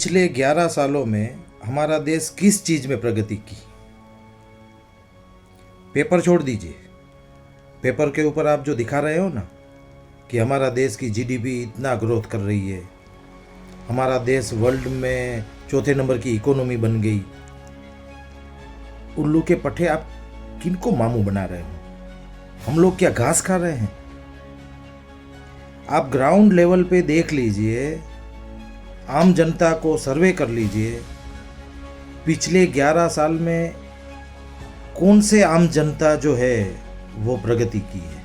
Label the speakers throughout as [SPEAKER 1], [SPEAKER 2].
[SPEAKER 1] पिछले 11 सालों में हमारा देश किस चीज़ में प्रगति की? पेपर छोड़ दीजिए। पेपर के ऊपर आप जो दिखा रहे हो ना कि हमारा देश की जीडीपी इतना ग्रोथ कर रही है, हमारा देश वर्ल्ड में चौथे नंबर की इकोनॉमी बन गई। उल्लू के पट्टे आप किनको मामू बना रहे हो? हम लोग क्या घास खा रहे हैं? आप ग्राउंड लेवल पे देख लीजिए, आम जनता को सर्वे कर लीजिए। पिछले 11 साल में कौन से आम जनता जो है वो प्रगति की है?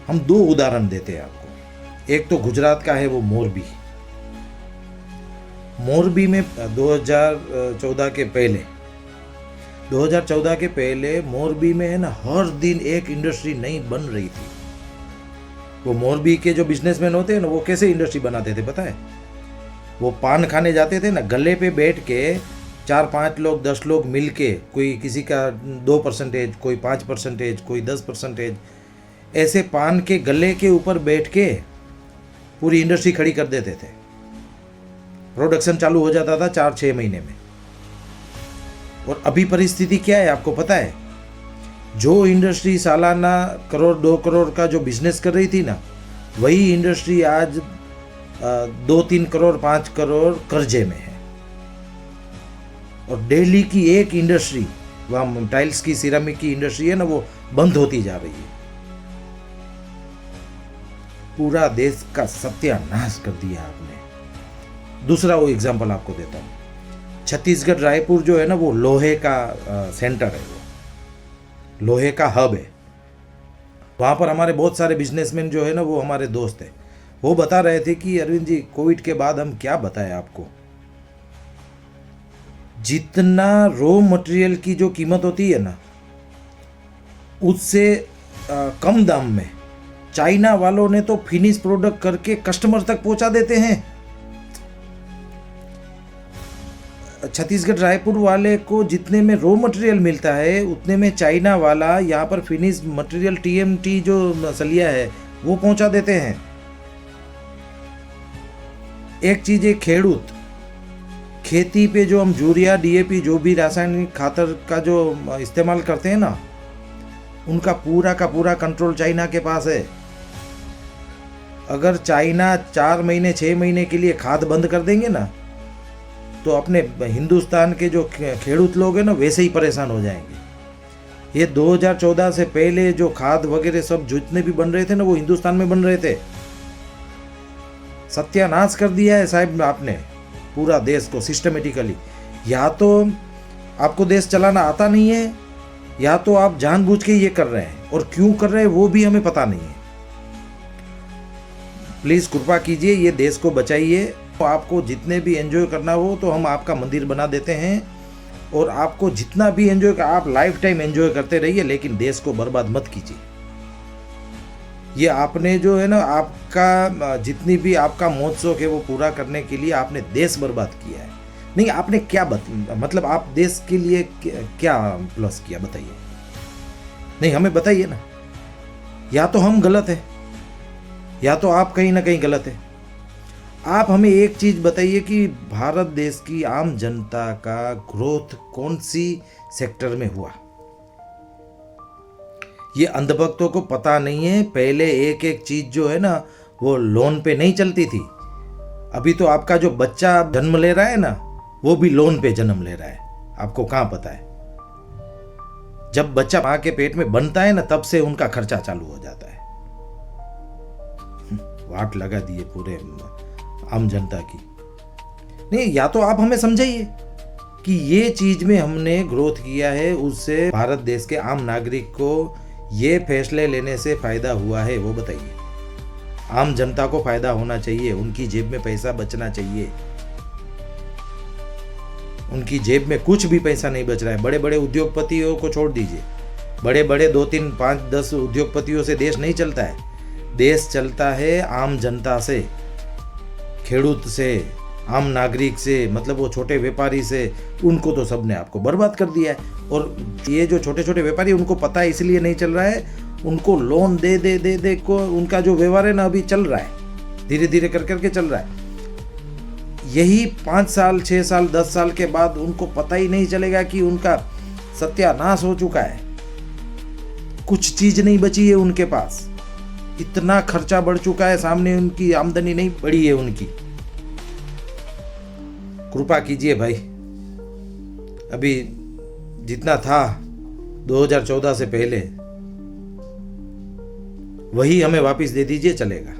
[SPEAKER 1] हम दो उदाहरण देते हैं आपको। एक तो गुजरात का है, वो मोरबी। मोरबी में 2014 के पहले मोरबी में है ना, हर दिन एक इंडस्ट्री नई बन रही थी। वो मोरबी के जो बिजनेसमैन होते हैं ना, वो कैसे इंडस्ट्री बनाते थे पता है? वो पान खाने जाते थे ना, गले पे बैठ के 4-5 लोग 10 लोग मिल के, कोई किसी का 2%, कोई 5%, कोई 10%, ऐसे पान के गले के ऊपर बैठ के पूरी इंडस्ट्री खड़ी कर देते थे। प्रोडक्शन चालू हो जाता था 4-6 महीने में। और अभी परिस्थिति क्या है आपको पता है? जो इंडस्ट्री सालाना करोड़ 2 करोड़ का जो बिजनेस कर रही थी ना, वही इंडस्ट्री आज 2-3 करोड़ 5 करोड़ कर्जे में है। और दिल्ली की एक इंडस्ट्री, वहाँ टाइल्स की सिरामिक की इंडस्ट्री है ना, वो बंद होती जा रही है। पूरा देश का सत्यानाश कर दिया आपने। दूसरा वो एग्जांपल आपको देता हूँ। छत्तीसगढ़ रायपुर जो है ना, वो लोहे का सेंटर है, वो लोहे का हब है। वहाँ पर हमारे बहुत सारे बिजनेसमैन जो है ना, वो हमारे दोस्त हैं। वो बता रहे थे कि अरविंद जी, कोविड के बाद हम क्या बताएं आपको, जितना रॉ मटेरियल की जो कीमत होती है ना, उससे कम दाम में चाइना वालों ने तो फिनिश प्रोडक्ट करके कस्टमर तक पहुंचा देते हैं। छत्तीसगढ़ रायपुर वाले को जितने में रॉ मटेरियल मिलता है, उतने में चाइना वाला यहाँ पर फिनिश मटेरियल टीएमटी जो सलिया है वो पहुंचा देते हैं। एक चीज है, खेड़ूत खेती पे जो हम यूरिया डीएपी जो भी रासायनिक खातर का जो इस्तेमाल करते हैं ना, उनका पूरा का पूरा कंट्रोल चाइना के पास है। अगर चाइना 4 महीने 6 महीने के लिए खाद बंद कर देंगे ना, तो अपने हिंदुस्तान के जो खेड़ूत लोग हैं ना, वैसे ही परेशान हो जाएंगे। ये 2014 से पहले जो खाद वगैरह सब जितने भी बन रहे थे ना, वो हिंदुस्तान में बन रहे थे। सत्यानाश कर दिया है साहब आपने पूरा देश को सिस्टमेटिकली। या तो आपको देश चलाना आता नहीं है, या तो आप जानबूझ के ये कर रहे हैं, और क्यों कर रहे हैं वो भी हमें पता नहीं है। प्लीज कृपा कीजिए, ये देश को बचाइए। तो आपको जितने भी एंजॉय करना हो तो हम आपका मंदिर बना देते हैं, और आपको जितना भी एंजॉय, आप लाइफ टाइम एंजॉय करते रहिए, लेकिन देश को बर्बाद मत कीजिए। ये आपने जो है ना, आपका जितनी भी आपका मौज शौक है वो पूरा करने के लिए आपने देश बर्बाद किया है। नहीं, आपने क्या मतलब आप देश के लिए क्या प्लस किया बताइए? नहीं, हमें बताइए ना। या तो हम गलत है, या तो आप कहीं ना कहीं गलत है। आप हमें एक चीज बताइए कि भारत देश की आम जनता का ग्रोथ कौन सी सेक्टर में हुआ? ये अंधभक्तों को पता नहीं है। पहले एक एक चीज जो है ना, वो लोन पे नहीं चलती थी। अभी तो आपका जो बच्चा जन्म ले रहा है ना, वो भी लोन पे जन्म ले रहा है। आपको कहां पता है? जब बच्चा मां के पेट में बनता है ना, तब से उनका खर्चा चालू हो जाता है। वाट लगा दिए पूरे आम जनता की। नहीं, या तो आप हमें समझाइए कि ये चीज में हमने ग्रोथ किया है, उससे भारत देश के आम नागरिक को ये फैसले लेने से फायदा हुआ है, वो बताइए। आम जनता को फायदा होना चाहिए, उनकी जेब में पैसा बचना चाहिए। उनकी जेब में कुछ भी पैसा नहीं बच रहा है। बड़े बड़े उद्योगपतियों को छोड़ दीजिए, बड़े बड़े 2, 3, 5, 10 उद्योगपतियों से देश नहीं चलता है। देश चलता है आम जनता से, खेड़ूत से, आम नागरिक से, मतलब वो छोटे व्यापारी से। उनको तो सबने आपको बर्बाद कर दिया है। और ये जो छोटे छोटे व्यापारी, उनको पता है इसलिए नहीं चल रहा है, उनको लोन दे दे दे दे को उनका जो व्यवहार है ना, अभी चल रहा है, धीरे धीरे कर करके चल रहा है। यही 5 साल 6 साल 10 साल के बाद उनको पता ही नहीं चलेगा कि उनका सत्यानाश हो चुका है, कुछ चीज नहीं बची है उनके पास, इतना खर्चा बढ़ चुका है, सामने उनकी आमदनी नहीं बढ़ी है उनकी। कृपा कीजिए भाई, अभी जितना था 2014 से पहले वही हमें वापस दे दीजिए, चलेगा।